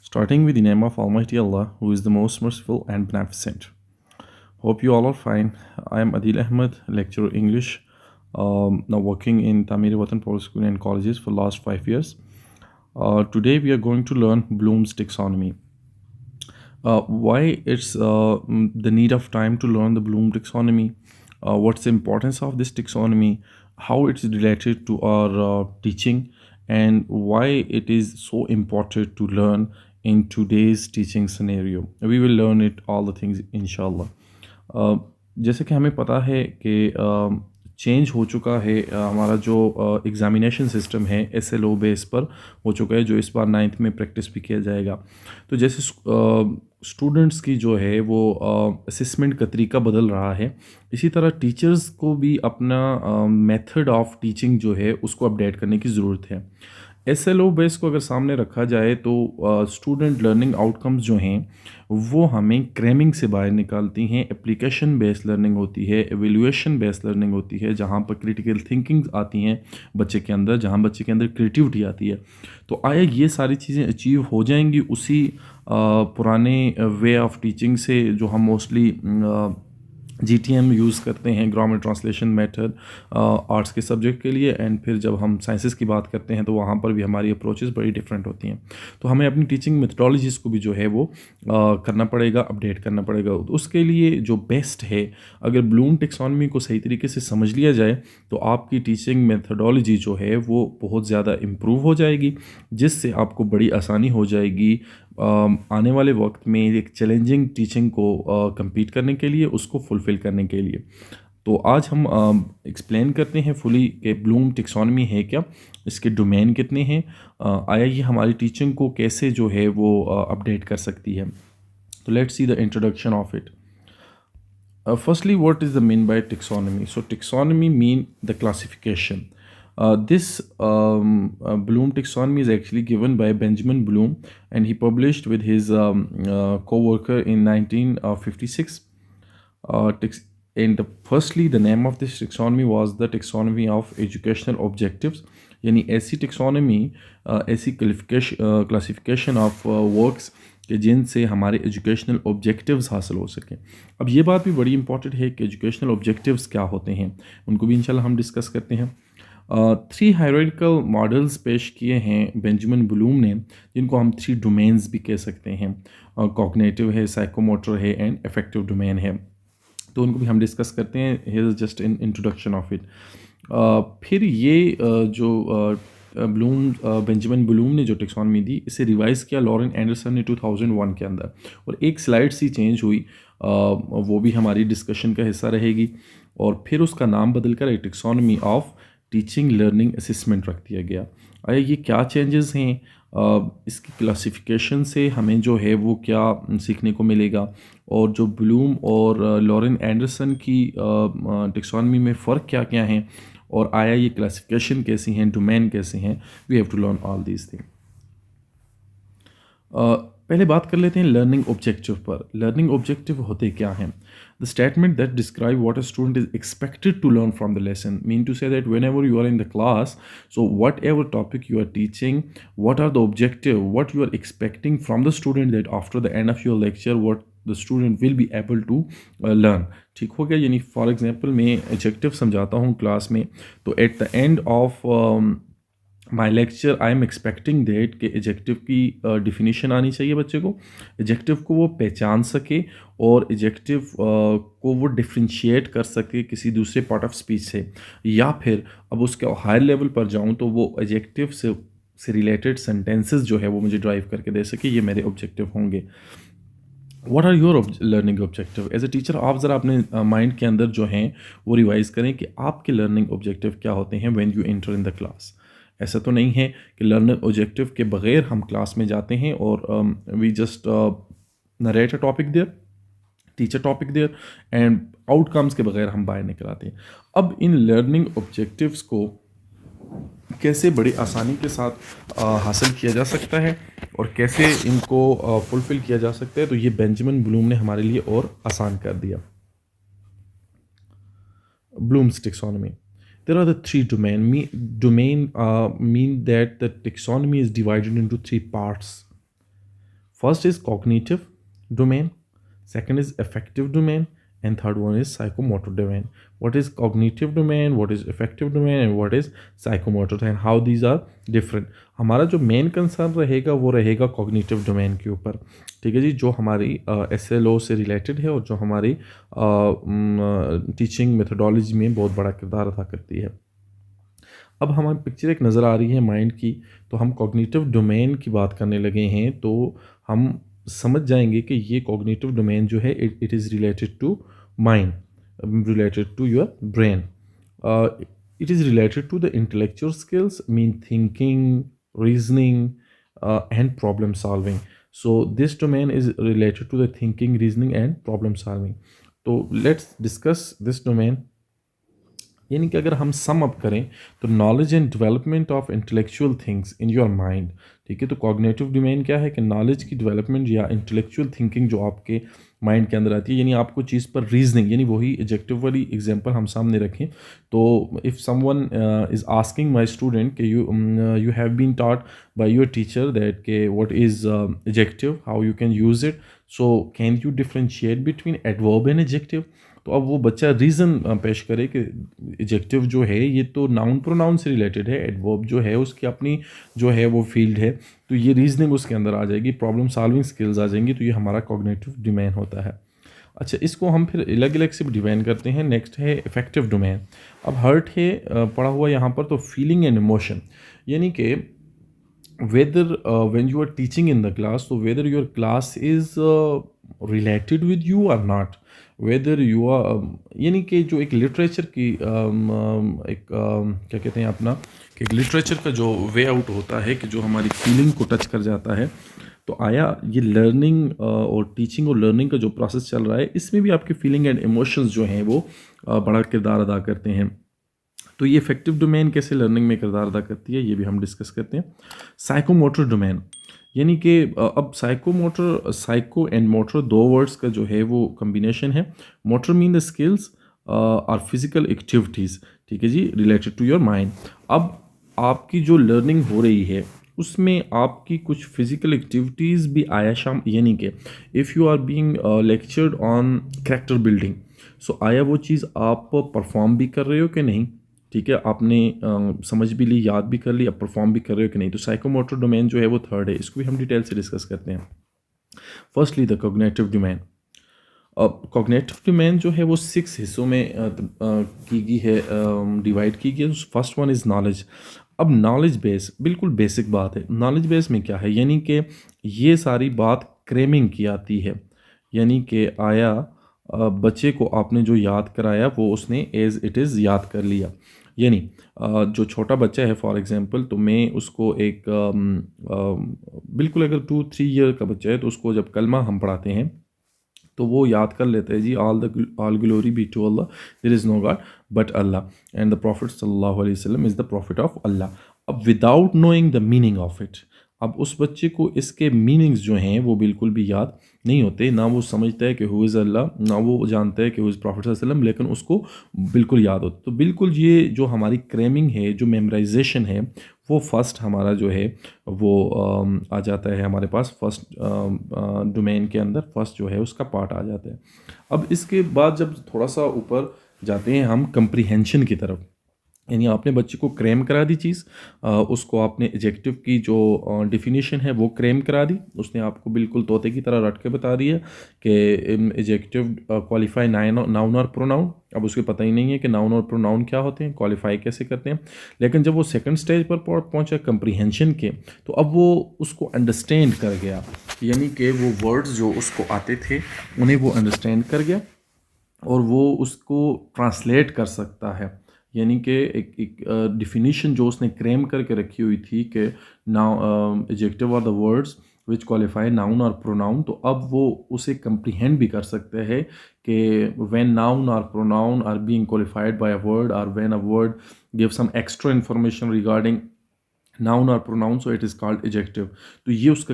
Starting with the name of Almighty Allah, who is the most merciful and beneficent. Hope you all are fine. I am Adil Ahmed, lecturer English, now working in Tamir Watan Public School and colleges for last 5 years. Today we are going to learn Bloom's taxonomy. Why it's the need of time to learn the Bloom taxonomy, what's the importance of this taxonomy, how it's related to our teaching, and why it is so important to learn in today's teaching scenario. We will learn it all the things inshallah. जैसे कि हमें पता है कि change हो चुका है हमारा जो एग्ज़ामिनेशन सिस्टम है SLO बेस पर हो चुका है, जो इस बार 9th में प्रैक्टिस भी किया जाएगा। तो जैसे स्टूडेंट्स की जो है वो असेसमेंट का तरीका बदल रहा है, इसी तरह टीचर्स को भी अपना मेथड ऑफ टीचिंग जो है उसको अपडेट करने की ज़रूरत है। SLO बेस को अगर सामने रखा जाए तो स्टूडेंट लर्निंग आउटकम्स जो हैं वो हमें क्रैमिंग से बाहर निकालती हैं। एप्लीकेशन बेस्ड लर्निंग होती है, एवेल्यूएशन बेस्ड लर्निंग होती है, जहाँ पर क्रिटिकल थिंकिंग आती हैं बच्चे के अंदर, जहाँ बच्चे के अंदर क्रिएटिविटी आती है। तो आया ये सारी चीज़ें अचीव हो जाएंगी उसी पुराने वे ऑफ टीचिंग से जो हम मोस्टली GTM यूज़ करते हैं, ग्रामर ट्रांसलेशन मेथड, आर्ट्स के सब्जेक्ट के लिए। एंड फिर जब हम साइंसेस की बात करते हैं तो वहाँ पर भी हमारी अप्रोचेस बड़ी डिफरेंट होती हैं। तो हमें अपनी टीचिंग मेथडोलॉजीज़ को भी जो है वो करना पड़ेगा, अपडेट करना पड़ेगा। तो उसके लिए जो बेस्ट है, अगर ब्लूम टेक्सोनॉमी को सही तरीके से समझ लिया जाए तो आपकी टीचिंग मेथडोलॉजी जो है वो बहुत ज़्यादा इम्प्रूव हो जाएगी, जिससे आपको बड़ी आसानी हो जाएगी आने वाले वक्त में एक चैलेंजिंग टीचिंग को compete करने के लिए, उसको फुलफ़िल करने के लिए। तो आज हम एक्सप्लेन करते हैं फुली कि ब्लूम टेक्सोनॉमी है क्या, इसके डोमेन कितने हैं, आया ये हमारी टीचिंग को कैसे जो है वो अपडेट कर सकती है। तो let's see the introduction of it. Firstly, what is the mean by taxonomy? So taxonomy mean the classification. This Bloom taxonomy is actually given by Benjamin Bloom, and he published with his co-worker in 1956. And firstly, the name of this taxonomy was the taxonomy of educational objectives. यानी ऐसी taxonomy, ऐसी classification of works कि जिनसे हमारे educational objectives हासिल हो सकें। अब ये बात भी बड़ी इंपॉर्टेंट है कि एजुकेशनल ऑब्जेक्टिव्स क्या होते हैं, उनको भी इंशाल्लाह हम डिस्कस करते हैं। 3 हायरार्किकल मॉडल्स पेश किए हैं बेंजामिन ब्लूम ने, जिनको हम 3 डोमेन्स भी कह सकते हैं। कॉग्निटिव है, साइकोमोटर है, एंड अफेक्टिव डोमेन है। तो उनको भी हम डिस्कस करते हैं। Here is just in introduction of it. फिर ये जो बेंजामिन ब्लूम ने जो टेक्सोनॉमी दी, इसे रिवाइज़ किया लॉरेन एंडरसन ने 2001 के अंदर, और एक स्लाइड सी चेंज हुई, वो भी हमारी डिस्कशन का हिस्सा रहेगी। और फिर उसका नाम बदलकर एक taxonomy of teaching learning assessment रख दिया गया। आया ये क्या चेंजेस हैं, इसकी क्लासिफिकेशन से हमें जो है वो क्या सीखने को मिलेगा, और जो ब्लूम और लॉरेन एंडरसन की टेक्सोनॉमी में फ़र्क क्या क्या हैं, और आया ये क्लासिफिकेशन कैसी हैं, डोमेन कैसे हैं। We have to learn all these thing. पहले बात कर लेते हैं लर्निंग ऑब्जेक्टिव पर। लर्निंग ऑब्जेक्टिव होते क्या हैं? The statement that describe what a student is expected to learn from the lesson, mean to say that whenever you are in the class, so whatever topic you are teaching, what are the objective, what you are expecting from the student, that after the end of your lecture what the student will be able to learn. ठीक हो गया? यानी for example मैं adjective समझाता हूँ class में, तो at the end of my lecture I am expecting that कि एडजेक्टिव की डिफिनीशन आनी चाहिए बच्चे को, एडजेक्टिव को वो पहचान सके, और एडजेक्टिव को वो डिफ्रेंशिएट कर सके किसी दूसरे पार्ट ऑफ स्पीच से। या फिर अब उसके हायर लेवल पर जाऊँ तो वो एडजेक्टिव से रिलेटेड सेंटेंसेस जो है वो मुझे ड्राइव करके दे सके। ये मेरे ऑब्जेक्टिव होंगे। What are your learning objective? As a teacher आप ज़रा अपने माइंड के अंदर जो हैं वो रिवाइज़ करें कि आपके लर्निंग ऑब्जेक्टिव क्या होते हैं when you enter in the class. ऐसा तो नहीं है कि लर्निंग ऑब्जेक्टिव के बगैर हम क्लास में जाते हैं और we just narrate a topic there, teach a topic there, and outcomes के बगैर हम बाहर निकल आते हैं। अब इन लर्निंग ऑब्जेक्टिव्स को कैसे बड़ी आसानी के साथ हासिल किया जा सकता है और कैसे इनको फुलफ़िल किया जा सकता है, तो ये बेंजामिन ब्लूम ने हमारे लिए और आसान कर दिया। Bloom's taxonomy. There are the 3 domain. Domain mean that the taxonomy is divided into 3 parts. First is cognitive domain, second is affective domain, and third one is psychomotor domain. What is cognitive domain, what is affective domain, and what is psychomotor, and how these are different. हमारा जो main concern रहेगा वो रहेगा cognitive domain के ऊपर, ठीक है जी, जो हमारी SLO से रिलेटेड है और जो हमारी टीचिंग मेथोडोलॉजी में बहुत बड़ा किरदार अदा करती है। अब हमारी पिक्चर एक नज़र आ रही है माइंड की, तो हम कॉग्निटिव डोमेन की बात करने लगे हैं, तो हम समझ जाएंगे कि ये कॉग्निटिव डोमेन जो है it is related to mind, related to your brain, it is related to the intellectual skills, mean thinking, reasoning and problem solving. So this domain is related to the thinking, reasoning and problem solving. So let's discuss this domain. यानी कि अगर हम sum up करें तो knowledge and development of intellectual things in your mind, ठीक है। तो cognitive domain क्या है कि नॉलेज की डेवलपमेंट या इंटेलेक्चुअल थिंकिंग जो आपके माइंड के अंदर आती है, यानी आपको चीज़ पर रीजनिंग, यानी वही एडजेक्टिव वाली एग्जांपल हम सामने रखें, तो if someone is asking my student कि you have been taught by your teacher that के what is adjective, how you can use it, so can you differentiate between adverb and adjective. तो अब वो बच्चा रीज़न पेश करे कि adjective जो है ये तो नाउन प्रोनाउन से रिलेटेड है, एडवर्ब जो है उसकी अपनी जो है वो फील्ड है, तो ये रीजनिंग उसके अंदर आ जाएगी, प्रॉब्लम सॉल्विंग स्किल्स आ जाएंगी, तो ये हमारा कॉग्निटिव डोमेन होता है। अच्छा, इसको हम फिर अलग अलग से डिवाइन करते हैं। नेक्स्ट है इफेक्टिव डोमेन। अब हर्ट है पड़ा हुआ यहाँ पर, तो फीलिंग एंड इमोशन, यानी कि whether when you are teaching in the class, so whether your class is related with you or not, whether you are यानी कि जो एक लिटरेचर की एक क्या कहते हैं अपना कि एक लिटरेचर का जो वे आउट होता है कि जो हमारी फीलिंग को टच कर जाता है, तो आया ये लर्निंग और टीचिंग और लर्निंग का जो प्रोसेस चल रहा है, इसमें भी आपके फीलिंग एंड इमोशंस जो हैं वो बड़ा किरदार अदा करते हैं। तो ये इफेक्टिव डोमेन कैसे लर्निंग में किरदार अदा करती है, ये भी हम डिस्कस करते हैं। साइकोमोटर डोमेन, यानी कि अब साइकोमोटर, साइको एंड मोटर दो वर्ड्स का जो है वो कम्बिनेशन है। मोटर मीन द स्किल्स और फिजिकल एक्टिविटीज़, ठीक है जी, रिलेटेड टू योर माइंड। अब आपकी जो लर्निंग हो रही है उसमें आपकी कुछ फिजिकल एक्टिविटीज़ भी आया शाम, यानी कि if you are being lectured on character building, so आया वो चीज़ आप परफॉर्म भी कर रहे हो कि नहीं, ठीक है, आपने समझ भी ली, याद भी कर ली, अब परफॉर्म भी कर रहे हो कि नहीं। तो साइकोमोटर डोमेन जो है वो थर्ड है, इसको भी हम डिटेल से डिस्कस करते हैं। Firstly the cognitive domain. अब कॉग्निटिव डोमेन जो है वो 6 हिस्सों में की गई है, डिवाइड की गई है। First one is knowledge. अब नॉलेज बेस बिल्कुल बेसिक बात है। नॉलेज बेस में क्या है, यानी कि ये सारी बात क्रेमिंग की आती है, यानी कि आया बच्चे को आपने जो याद कराया वो उसने एज इट इज़ याद कर लिया। यानी जो छोटा बच्चा है फॉर एग्जांपल, तो मैं उसको एक बिल्कुल अगर 2-3 ईयर का बच्चा है तो उसको जब कलमा हम पढ़ाते हैं तो वो याद कर लेते हैं जी, all glory be to Allah, there is no god but Allah and the prophet सल्लल्लाहु अलैहि वसल्लम is the prophet of Allah. अब without knowing the meaning of it, अब उस बच्चे को इसके मीनिंग्स जो हैं वो बिल्कुल भी याद नहीं होते, ना वो समझता है कि हु इज़ अल्लाह, ना वो जानता है कि हु इज़ प्रॉफिट सल्लल्लाहु अलैहि वसल्लम, लेकिन उसको बिल्कुल याद होता। तो बिल्कुल ये जो हमारी क्रेमिंग है, जो मेमोराइजेशन है, वो फर्स्ट हमारा जो है वो आ जाता है हमारे पास, फर्स्ट डोमेन के अंदर फर्स्ट जो है उसका पार्ट आ जाता है। अब इसके बाद जब थोड़ा सा ऊपर जाते हैं हम कंप्रीहेंशन की तरफ, यानी आपने बच्चे को क्रेम करा दी चीज़, उसको आपने एडजेक्टिव की जो डिफिनीशन है वो क्रेम करा दी, उसने आपको बिल्कुल तोते की तरह रट के बता दिया कि एडजेक्टिव क्वालिफाई नाउन और प्रोनाउन। अब उसको पता ही नहीं है कि नाउन और प्रोनाउन क्या होते हैं, क्वालिफाई कैसे करते हैं। लेकिन जब वो सेकंड स्टेज पर पहुंचा कंप्रीहेंशन के, तो अब वो उसको अंडरस्टैंड कर गया, यानी कि वो वर्ड्स जो उसको आते थे उन्हें वो अंडरस्टैंड कर गया और वो उसको ट्रांसलेट कर सकता है। यानी कि एक डिफिनीशन जो उसने क्रेम करके रखी हुई थी कि now adjective are the words which qualify noun और प्रोनाउन, तो अब वो उसे कंप्रीहेंड भी कर सकते हैं कि व्हेन नाउन और pronoun are being qualified by a word और when a word give some extra information regarding noun और pronoun, so it is called adjective. तो ये उसका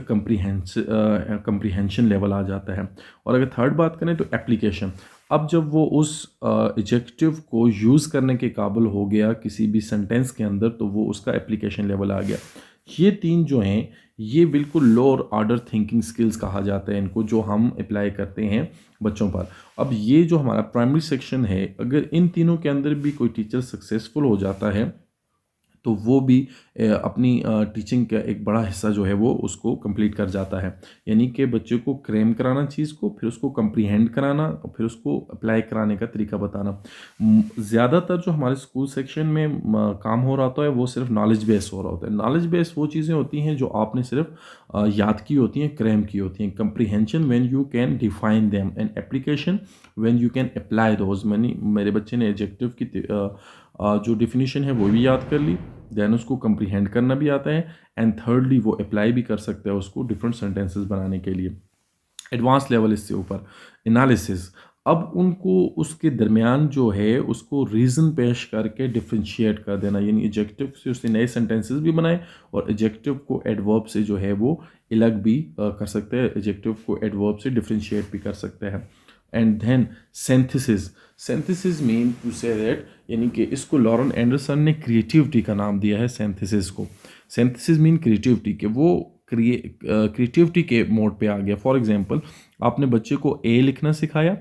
कंप्रीहेंशन लेवल आ जाता है। और अगर थर्ड बात करें तो एप्लीकेशन। अब जब वो उस एडजेक्टिव को यूज़ करने के काबिल हो गया किसी भी सेंटेंस के अंदर, तो वो उसका एप्लीकेशन लेवल आ गया। ये तीन जो हैं ये बिल्कुल लोअर ऑर्डर थिंकिंग स्किल्स कहा जाता है इनको, जो हम अप्लाई करते हैं बच्चों पर। अब ये जो हमारा प्राइमरी सेक्शन है, अगर इन तीनों के अंदर भी कोई टीचर सक्सेसफुल हो जाता है तो वो भी अपनी टीचिंग का एक बड़ा हिस्सा जो है वो उसको कंप्लीट कर जाता है। यानी कि बच्चे को क्रेम कराना चीज़ को, फिर उसको कंप्रीहेंड कराना, और फिर उसको अप्लाई कराने का तरीका बताना। ज़्यादातर जो हमारे स्कूल सेक्शन में काम हो रहा होता है वो सिर्फ नॉलेज बेस हो रहा होता है। नॉलेज बेस वो चीज़ें होती हैं जो आपने सिर्फ याद की होती हैं, क्रेम की होती हैं। Comprehension when you can define them, and application when you can apply those. मेरे बच्चे ने एडजेक्टिव की जो डिफिनीशन है वो भी याद कर ली, दैन उसको कंप्रीहेंड करना भी आता है, एंड थर्डली वो अप्लाई भी कर सकता है उसको डिफरेंट सेंटेंसेस बनाने के लिए। एडवांस लेवल इससे ऊपर एनालिसिस। अब उनको उसके दरमियान जो है उसको रीज़न पेश करके डिफ्रेंशिएट कर देना, यानी एडजेक्टिव से उसने नए सेंटेंसेस भी बनाए, और एडजेक्टिव को एडवर्ब से जो है वो अलग भी कर सकते हैं, एडजेक्टिव को एडवर्ब से डिफ्रेंशिएट भी कर सकते हैं। And then synthesis. Synthesis mean to say that, यानी कि इसको लॉरेन एंडरसन ने क्रिएटिविटी का नाम दिया है सिंथेसिस को। सिंथेसिस मीन क्रिएटिविटी, के वो क्रिएटिविटी के मोड पे आ गया। फॉर एग्जांपल, आपने बच्चे को ए लिखना सिखाया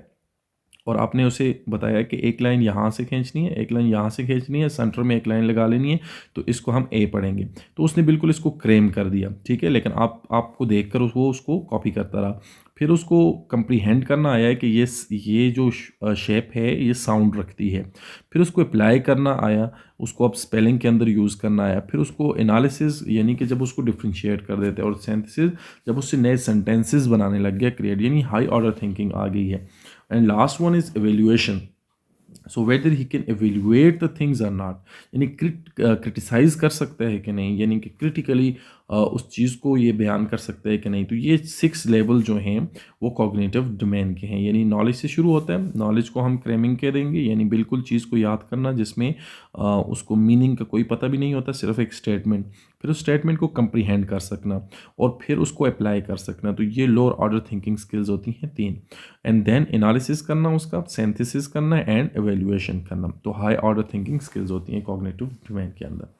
और आपने उसे बताया कि एक लाइन यहाँ से खींचनी है, एक लाइन यहाँ से खींचनी है, सेंटर में एक लाइन लगा लेनी है, तो इसको हम ए पढ़ेंगे। तो उसने बिल्कुल इसको क्रेम कर दिया, ठीक है, लेकिन आपको देखकर वो उसको कॉपी करता रहा। फिर उसको कंप्रीहेंड करना आया कि ये जो शेप है ये साउंड रखती है। फिर उसको अप्लाई करना आया, उसको अब स्पेलिंग के अंदर यूज़ करना आया। फिर उसको एनालिसिस, यानी कि जब उसको डिफ्रेंशिएट कर देते हैं, और सिंथेसिस जब उससे नए सेंटेंसेस बनाने लग गया क्रिएट, यानी हाई ऑर्डर थिंकिंग आ गई है। And last one is evaluation. So whether he can evaluate the things or not, यानी क्रिटिसाइज कर सकता है कि नहीं, यानी कि क्रिटिकली उस चीज़ को ये बयान कर सकता है कि नहीं। तो ये 6 लेवल जो हैं वो कॉग्निटिव डोमेन के हैं। यानी नॉलेज से शुरू होता है, नॉलेज को हम क्रेमिंग कह देंगे, यानी बिल्कुल चीज़ को याद करना जिसमें उसको मीनिंग का कोई पता भी नहीं होता, सिर्फ एक स्टेटमेंट। फिर उस स्टेटमेंट को कंप्रीहेंड कर सकना, और फिर उसको अप्लाई कर सकना। तो ये लोअर ऑर्डर थिंकिंग स्किल्स होती हैं 3। एंड देन एनालिसिस करना, उसका सिंथेसिस करना, एंड एवेल्युएशन करना। तो हाई ऑर्डर थिंकिंग स्किल्स होती हैं कॉग्निटिव डोमेन के अंदर।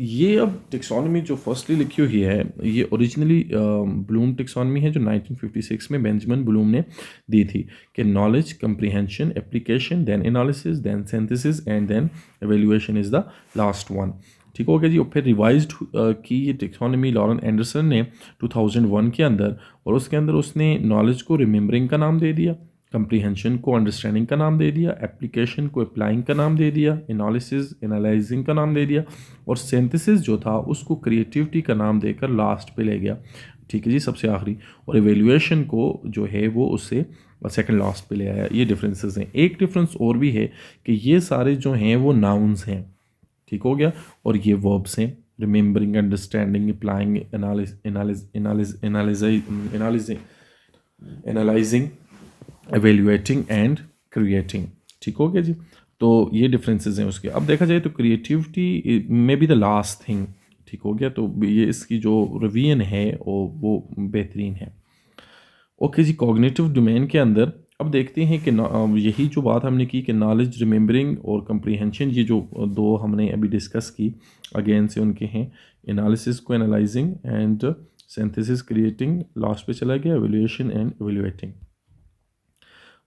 ये अब टेक्सोनॉमी जो फर्स्टली लिखी हुई है, ये ओरिजिनली ब्लूम टेक्सोनॉमी है जो 1956 में बेंजामिन ब्लूम ने दी थी, कि knowledge, comprehension, application, then analysis, then synthesis, and then evaluation is the last one. ठीक हो गया जी। और फिर रिवाइज्ड की ये टेक्सोनॉमी लॉरेन एंडरसन ने 2001 के अंदर, और उसके अंदर उसने नॉलेज को रिमेंबरिंग का नाम दे दिया, कंप्रीहेंशन को अंडरस्टैंडिंग का नाम दे दिया, एप्लीकेशन को अप्लाइंग का नाम दे दिया, एनालिसिस एनालाइजिंग का नाम दे दिया, और सिंथेसिस जो था उसको क्रिएटिविटी का नाम देकर लास्ट पे ले गया। ठीक है जी, सबसे आखिरी। और एवेल्युएशन को जो है वो उससे सेकंड लास्ट पे ले आया। ये डिफरेंसेस हैं। एक डिफरेंस और भी है कि ये सारे जो हैं वो नाउन्स हैं, ठीक हो गया, और ये वर्ब्स हैं, remembering, understanding, applying, analysing, evaluating and creating. ठीक हो गया जी। तो ये डिफरेंसेस हैं उसके। अब देखा जाए तो क्रिएटिविटी में बी द लास्ट थिंग। ठीक हो गया। तो ये इसकी जो रिवीजन है वो बेहतरीन है। ओके जी। कॉग्निटिव डोमेन के अंदर अब देखते हैं कि यही जो बात हमने की कि नॉलेज, रिमेंबरिंग और कंप्रीहेंशन, ये जो दो हमने अभी डिस्कस की, अगेन से उनके हैं। एनालिसिस को analysing, and synthesis creating, last पे चला गया एवेल्युएशन एंड एवेल्युएटिंग।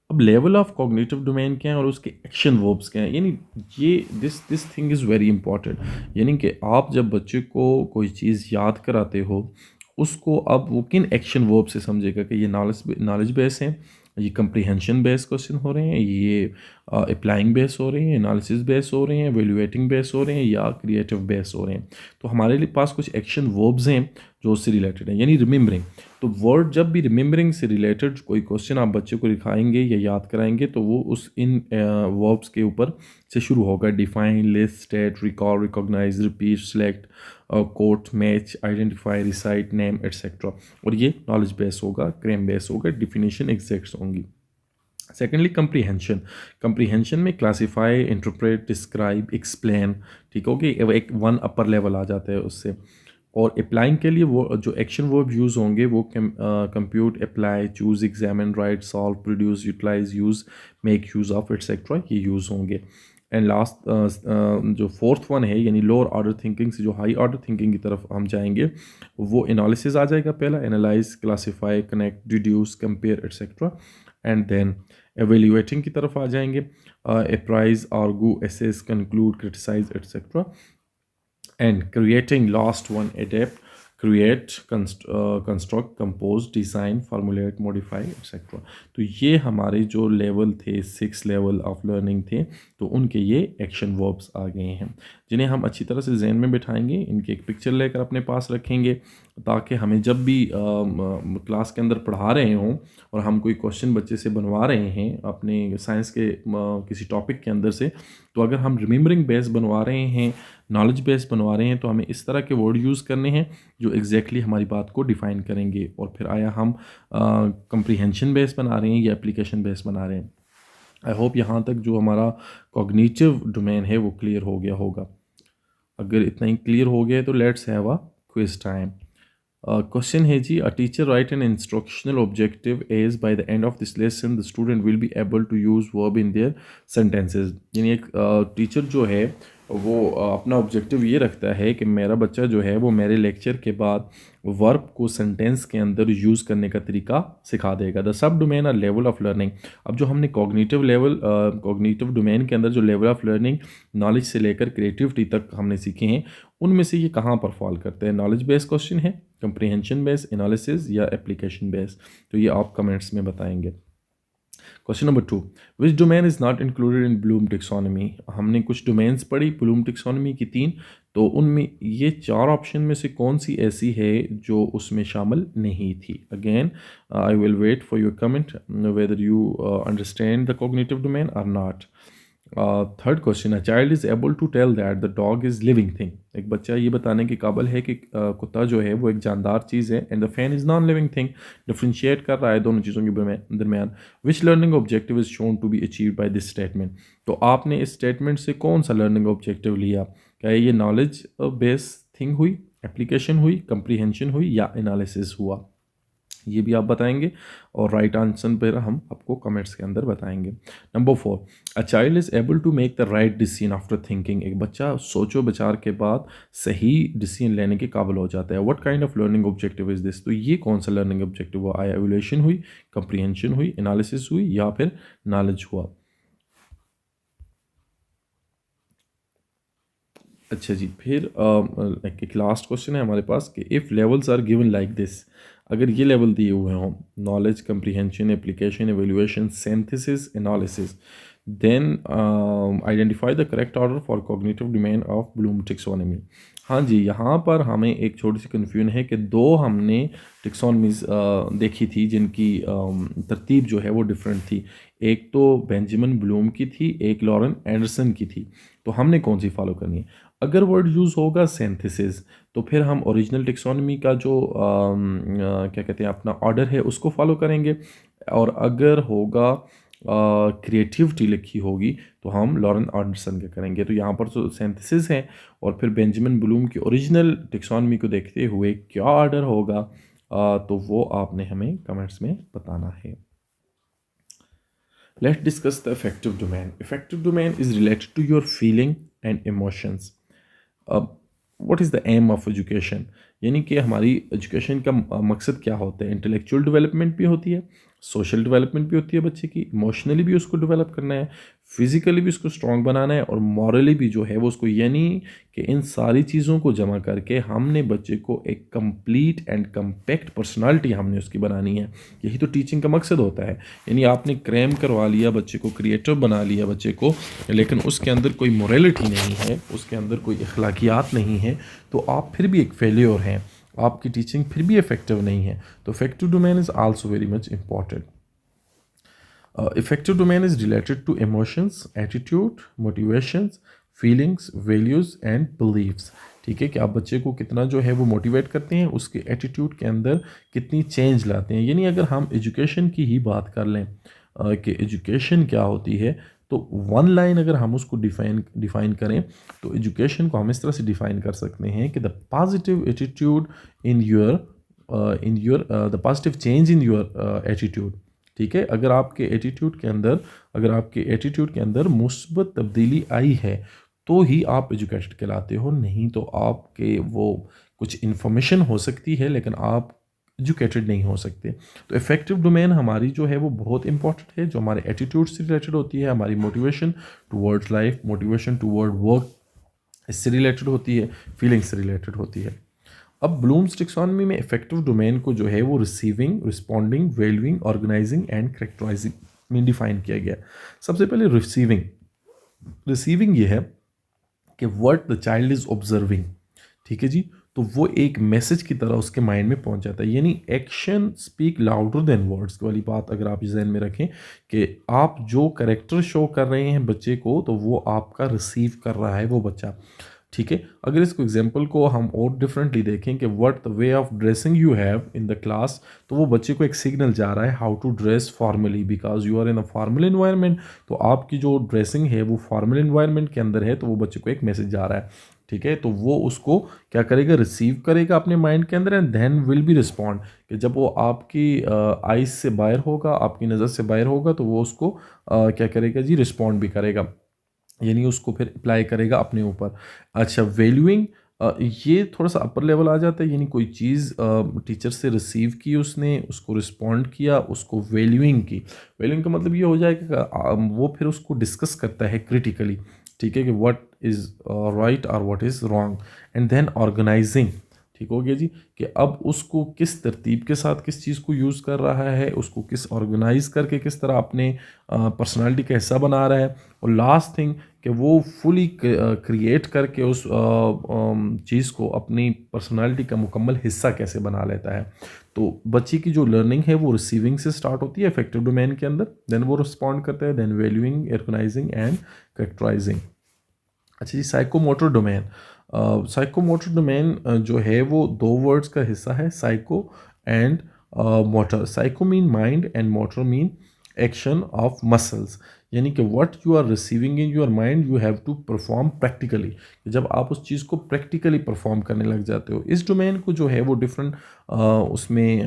अब लेवल ऑफ कॉग्निटिव डोमेन क्या है और उसके एक्शन वर्ब्स क्या हैं, यानी ये this thing is very important. यानी कि आप जब बच्चे को कोई चीज़ याद कराते हो, उसको अब वो किन एक्शन वर्ब से समझेगा कि ये नॉलेज बेस है, ये कंप्रीहेंशन बेस क्वेश्चन हो रहे हैं, ये अप्लाइंग बेस हो रहे हैं, एनालिसिस बेस हो रहे हैं, एवेल्युएटिंग बेस हो रहे हैं, या क्रिएटिव बेस हो रहे हैं। तो हमारे पास कुछ एक्शन वर्ब्स हैं जो उससे रिलेटेड हैं। यानी रिमेंबरिंग, तो वर्ड जब भी रिमेंबरिंग से रिलेटेड कोई क्वेश्चन आप बच्चे को लिखाएंगे या याद कराएंगे, तो वो उस इन वर्ब्स के ऊपर से शुरू होगा। Define, list, state, recall, recognise, repeat, select, quote, match, identify, recite, name, etcetera. और ये नॉलेज बेस होगा, क्रेम बेस होगा, डिफिनीशन एग्जैक्ट्स होंगी। Secondly comprehension. कंप्रीहेंशन में क्लासीफाई, इंटरप्रेट, डिस्क्राइब, एक्सप्लेन। ठीक हो गया, एक वन अपर लेवल आ जाता है उससे। और अप्लाइंग के लिए वो जो एक्शन वर्ब यूज़ होंगे वो compute, apply, choose, examine, write, solve, produce, utilise, use, make use of, etcetera, ये यूज़ होंगे। एंड लास्ट जो फोर्थ वन है यानी लोअर ऑर्डर थिंकिंग से जो हाई ऑर्डर थिंकिंग की तरफ हम जाएंगे, वो एनालिसिस आ जाएगा पहला, analyse, classify, connect, deduce, compare etcetera, and then evaluating की तरफ आ जाएंगे, appraise, argue, assess, conclude, criticise etcetera, and creating last one, adapt, create, construct, compose, design, formulate, modify, etc. तो ये हमारे जो लेवल थे, 6 लेवल ऑफ लर्निंग थे, तो उनके ये एक्शन वर्ब्स आ गए हैं जिन्हें हम अच्छी तरह से जहन में बिठाएंगे, इनकी एक पिक्चर लेकर अपने पास रखेंगे ताकि हमें जब भी क्लास के अंदर पढ़ा रहे हों और हम कोई क्वेश्चन बच्चे से बनवा रहे हैं अपने साइंस के किसी टॉपिक के अंदर से, तो अगर हम रिमेंबरिंग बेस बनवा रहे हैं, नॉलेज बेस बनवा रहे हैं, तो हमें इस तरह के वर्ड यूज़ करने हैं जो एग्जैक्टली हमारी बात को डिफ़ाइन करेंगे। और फिर आया हम कंप्रीहेंशन बेस बना रहे हैं या एप्लीकेशन बेस बना रहे हैं। आई होप यहाँ तक जो हमारा कॉग्निटिव डोमेन है वो क्लियर हो गया होगा। अगर इतना ही क्लियर हो गया है तो let's have a quiz time. Question है जी, a teacher write an instructional objective as by the end of this lesson the student will be able to use verb in their sentences. यानी एक teacher जो है वो अपना objective ये रखता है कि मेरा बच्चा जो है वो मेरे लेक्चर के बाद वर्ब को सेंटेंस के अंदर यूज़ करने का तरीका सिखा देगा। The sub domain are level of learning. अब जो हमने कॉग्निटिव डोमेन के अंदर जो लेवल ऑफ लर्निंग नॉलेज से लेकर क्रिएटिविटी तक हमने सीखे हैं, उनमें से ये कहाँ पर फॉल करते हैं? नॉलेज बेस्ड क्वेश्चन है, कंप्रीहेंशन बेस्ड, एनालिसिस या एप्लीकेशन बेस्ड? तो ये आप कमेंट्स में बताएंगे। Question number 2, which domain is not included in Bloom taxonomy? हमने कुछ डोमेन्स पढ़ी ब्लूम टेक्सोनॉमी की 3, तो उनमें ये 4 ऑप्शन में से कौन सी ऐसी है जो उसमें शामिल नहीं थी? Again I will wait for your comment whether you understand the cognitive domain और not. Third question, a child is able to tell that the dog is living thing. एक बच्चा ये बताने के काबिल है कि कुत्ता जो है वो एक जानदार चीज़ है, and the fan is non living thing. Differentiate कर रहा है दोनों चीज़ों के दरमियान। Which learning objective is shown to be achieve by this statement? तो आपने इस स्टेटमेंट से कौन सा लर्निंग ऑब्जेक्टिव लिया? क्या ये नॉलेज बेस्ड थिंग हुई, एप्लीकेशन हुई, कंप्रीहेंशन हुई या एनालिसिस हुआ? ये भी आप बताएंगे और राइट आंसर पर हम आपको कमेंट्स के अंदर बताएंगे। Number 4, a child is able to make the right decision after thinking. एक बच्चा सोचो विचार के बाद सही डिसीजन लेने के काबिल हो जाता है। What kind of learning objective is this? तो ये कौन सा लर्निंग ऑब्जेक्टिव हुआ? आया एवल्यूएशन हुई, कंप्रीहेंशन हुई, एनालिसिस हुई या फिर नॉलेज हुआ? अच्छा जी, फिर एक लास्ट क्वेश्चन है हमारे पास कि if levels are given like this, अगर ये लेवल दिए हुए हों, knowledge, comprehension, application, evaluation, synthesis, analysis, then identify the correct order for cognitive domain of Bloom taxonomy. हाँ जी, यहाँ पर हमें एक छोटी सी कन्फ्यूजन है कि 2 हमने टेक्सोनॉमीज़ देखी थी जिनकी तरतीब जो है वो डिफरेंट थी। एक तो बेंजामिन ब्लूम की थी, एक लॉरेन एंडरसन की थी। तो हमने कौन सी फॉलो करनी है? अगर वर्ड यूज़ होगा सिंथेसिस, तो फिर हम ओरिजिनल टेक्सोनॉमी का जो क्या कहते हैं अपना ऑर्डर है उसको फॉलो करेंगे, और अगर होगा क्रिएटिविटी लिखी होगी तो हम लॉरेन एंडरसन के करेंगे। तो यहाँ पर जो सिंथेसिस है और फिर बेंजामिन ब्लूम की ओरिजिनल टेक्सोनॉमी को देखते हुए क्या ऑर्डर होगा, तो वो आपने हमें कमेंट्स में बताना है। Let's discuss the affective domain. Affective domain is related to your feeling and emotions. What is the aim of education? यानी कि हमारी एजुकेशन का मकसद क्या होता है? इंटेलेक्चुअल डेवलपमेंट भी होती है, सोशल डेवलपमेंट भी होती है बच्चे की, इमोशनली भी उसको डेवलप करना है, फिज़िकली भी उसको स्ट्रॉन्ग बनाना है, और मॉरली भी जो है वो उसको, यानी कि इन सारी चीज़ों को जमा करके हमने बच्चे को एक कंप्लीट एंड कम्पैक्ट पर्सनालिटी हमने उसकी बनानी है। यही तो टीचिंग का मकसद होता है। यानी आपने क्रैम करवा लिया बच्चे को, क्रिएटिव बना लिया बच्चे को, लेकिन उसके अंदर कोई मोरलिटी नहीं है, उसके अंदर कोई अखलाकियात नहीं है, तो आप फिर भी एक फेल्योर हैं, आपकी टीचिंग फिर भी इफेक्टिव नहीं है। तो effective domain is also very much important. Effective domain is related to emotions, attitude, motivations, feelings, values and believes. ठीक है, कि आप बच्चे को कितना जो है वो मोटिवेट करते हैं, उसके एटीट्यूड के अंदर कितनी चेंज लाते हैं। यानी अगर हम एजुकेशन की ही बात कर लें कि एजुकेशन क्या होती है, तो 1 लाइन अगर हम उसको डिफ़ाइन करें तो एजुकेशन को हम इस तरह से डिफ़ाइन कर सकते हैं कि the positive attitude in your the positive change in your attitude ठीक है, अगर आपके एटीट्यूड के अंदर मुस्बत तब्दीली आई है तो ही आप एजुकेटेड कहलाते हो, नहीं तो आपके वो कुछ इन्फॉर्मेशन हो सकती है लेकिन आप एजुकेटेड नहीं हो सकते। तो इफ़ेक्टिव डोमेन हमारी जो है वो बहुत इंपॉर्टेंट है, जो हमारे एटीट्यूड से रिलेटेड होती है, हमारी motivation towards life, motivation toward work इससे रिलेटेड होती है, फीलिंग से रिलेटेड होती है। अब ब्लूम्स टेक्सोनॉमी में इफेक्टिव डोमेन को जो है वो receiving, responding, valuing, organising and characterizing में डिफाइन किया गया। सबसे पहले रिसीविंग, रिसीविंग ये है कि what the child is observing, ठीक है जी, तो वो एक मैसेज की तरह उसके माइंड में पहुंच जाता है, यानी action speak louder than words वाली बात अगर आप जहन में रखें कि आप जो करेक्टर शो कर रहे हैं बच्चे को तो वो आपका रिसीव कर रहा है वो बच्चा, ठीक है। अगर इसको एग्जाम्पल को हम और डिफरेंटली देखें कि what the way of dressing you have in the class, तो वो बच्चे को एक सिग्नल जा रहा है how to dress formally because you are in a formal environment, तो आपकी जो ड्रेसिंग है वो फॉर्मल इन्वायरमेंट के अंदर है, तो वो बच्चे को एक मैसेज जा रहा है, ठीक है। तो वो उसको क्या करेगा, रिसीव करेगा अपने माइंड के अंदर and then will be respond, कि जब वो आपकी आइज से बाहर होगा, आपकी नज़र से बाहर होगा, तो वो उसको क्या करेगा जी, रिस्पॉन्ड भी करेगा, यानी उसको फिर अप्लाई करेगा अपने ऊपर। अच्छा, वैल्यूइंग, ये थोड़ा सा अपर लेवल आ जाता है, यानी कोई चीज़ टीचर से रिसीव की उसने, उसको रिस्पॉन्ड किया, उसको वैल्यूइंग की। वैल्यूइंग का मतलब ये हो जाएगा कि वो फिर उसको डिस्कस करता है क्रिटिकली, ठीक है, कि व्हाट इज़ राइट और what is wrong, and then organising, ठीक हो गया जी, कि अब उसको किस तरतीब के साथ किस चीज़ को यूज़ कर रहा है, उसको किस ऑर्गेनाइज करके किस तरह अपने पर्सनालिटी का हिस्सा बना रहा है, और लास्ट थिंग कि वो फुली क्रिएट करके उस चीज़ को अपनी पर्सनालिटी का मुकम्मल हिस्सा कैसे बना लेता है। तो बच्चे की जो लर्निंग है वो रिसीविंग से स्टार्ट होती है इफेक्टिव डोमेन के अंदर, देन वो रिस्पॉन्ड करता है, then valuing, organising and characterising. अच्छा जी, साइकोमोटर डोमेन, साइकोमोटर डोमेन जो है वो दो वर्ड्स का हिस्सा है, psycho and motor. Psycho mean mind and motor mean action of muscles, यानी कि what you are receiving in your mind you have to perform practically, जब आप उस चीज़ को प्रैक्टिकली परफॉर्म करने लग जाते हो। इस डोमेन को जो है वो डिफरेंट उसमें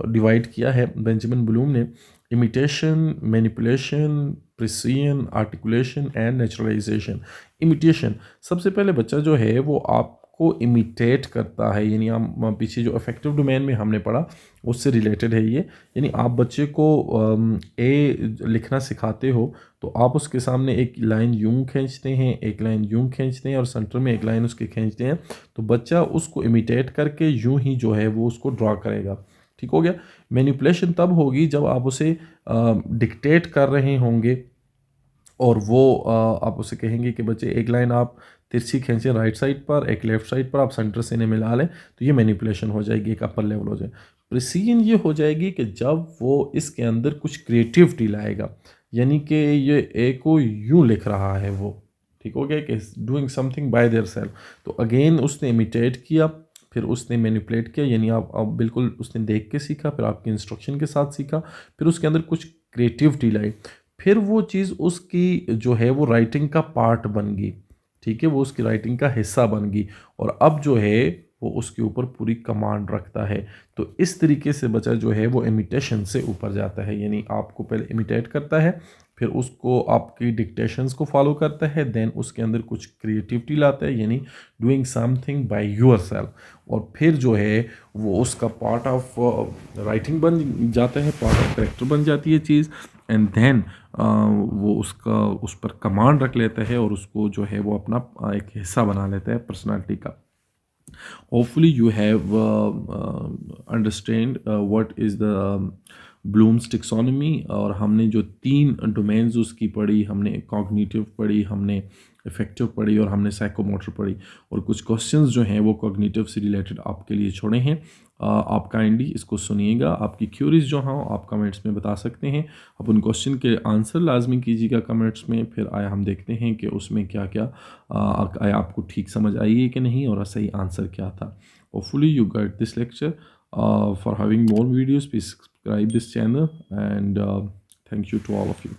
डिवाइड किया है बेंजामिन ब्लूम ने, imitation, manipulation, precision, articulation and naturalisation. Imitation, सबसे पहले बच्चा जो है वो आपको इमिटेट करता है, यानी हम पीछे जो इफेक्टिव डोमेन में हमने पढ़ा उससे रिलेटेड है ये, यानी आप बच्चे को ए लिखना सिखाते हो तो आप उसके सामने एक लाइन यूं खींचते हैं, एक लाइन यूं खींचते हैं और सेंटर में एक लाइन उसके खींचते हैं, तो बच्चा उसको इमिटेट करके यूं ही जो है वो उसको ड्रा करेगा, ठीक हो गया। मैनिपुलेशन तब होगी जब आप उसे डिक्टेट कर रहे होंगे और वो आप उसे कहेंगे कि बच्चे एक लाइन आप तिरछी खींचें राइट साइड पर, एक लेफ्ट साइड पर, आप सेंटर से इन्हें मिला लें, तो ये मैनिपुलेशन हो जाएगी, एक अपर लेवल हो जाए। प्रिसीजन ये हो जाएगी कि जब वो इसके अंदर कुछ क्रिएटिविटी लाएगा, यानी कि ये ए को यूँ लिख रहा है वो, ठीक हो गया, कि doing something bye their self, तो अगेन उसने इमिटेट किया, फिर उसने मैनिपुलेट किया, यानी आप बिल्कुल उसने देख के सीखा, फिर आपके इंस्ट्रक्शन के साथ सीखा, फिर उसके अंदर कुछ क्रिएटिविटी लाई, फिर वो चीज़ उसकी जो है वो राइटिंग का पार्ट बन गई, ठीक है, वो उसकी राइटिंग का हिस्सा बन गई, और अब जो है वो उसके ऊपर पूरी कमांड रखता है। तो इस तरीके से बच्चा जो है वो इमिटेशन से ऊपर जाता है, यानी आपको पहले इमिटेट करता है, फिर उसको आपकी डिक्टेशंस को फॉलो करता है, देन उसके अंदर कुछ क्रिएटिविटी लाता है, यानी doing something by your self, और फिर जो है वो उसका पार्ट ऑफ राइटिंग बन जाता है, पार्ट ऑफ करेक्टर बन जाती है चीज़, एंड देन वो उसका उस पर कमांड रख लेता है और उसको जो है वो अपना एक हिस्सा बना लेता है पर्सनालिटी का। Hopefully you have understand what is the blooms taxonomy, और हमने जो 3 डोमेन्स उसकी पढ़ी, हमने कॉग्निटिव पढ़ी, हमने इफेक्टिव पढ़ी और हमने साइकोमोटर पढ़ी, और कुछ क्वेश्चंस जो हैं वो कॉग्निटिव से रिलेटेड आपके लिए छोड़े हैं। आप काइंडली इसको सुनिएगा, आपकी क्यूरीज जो हों आप कमेंट्स में बता सकते हैं, आप उन क्वेश्चन के आंसर लाजमी कीजिएगा कमेंट्स में, फिर आया हम देखते हैं कि उसमें क्या क्या आया आपको ठीक समझ आई है कि नहीं और सही आंसर क्या था। Hopefully you get this lecture. For having more videos, please subscribe this channel, and thank you to all of you.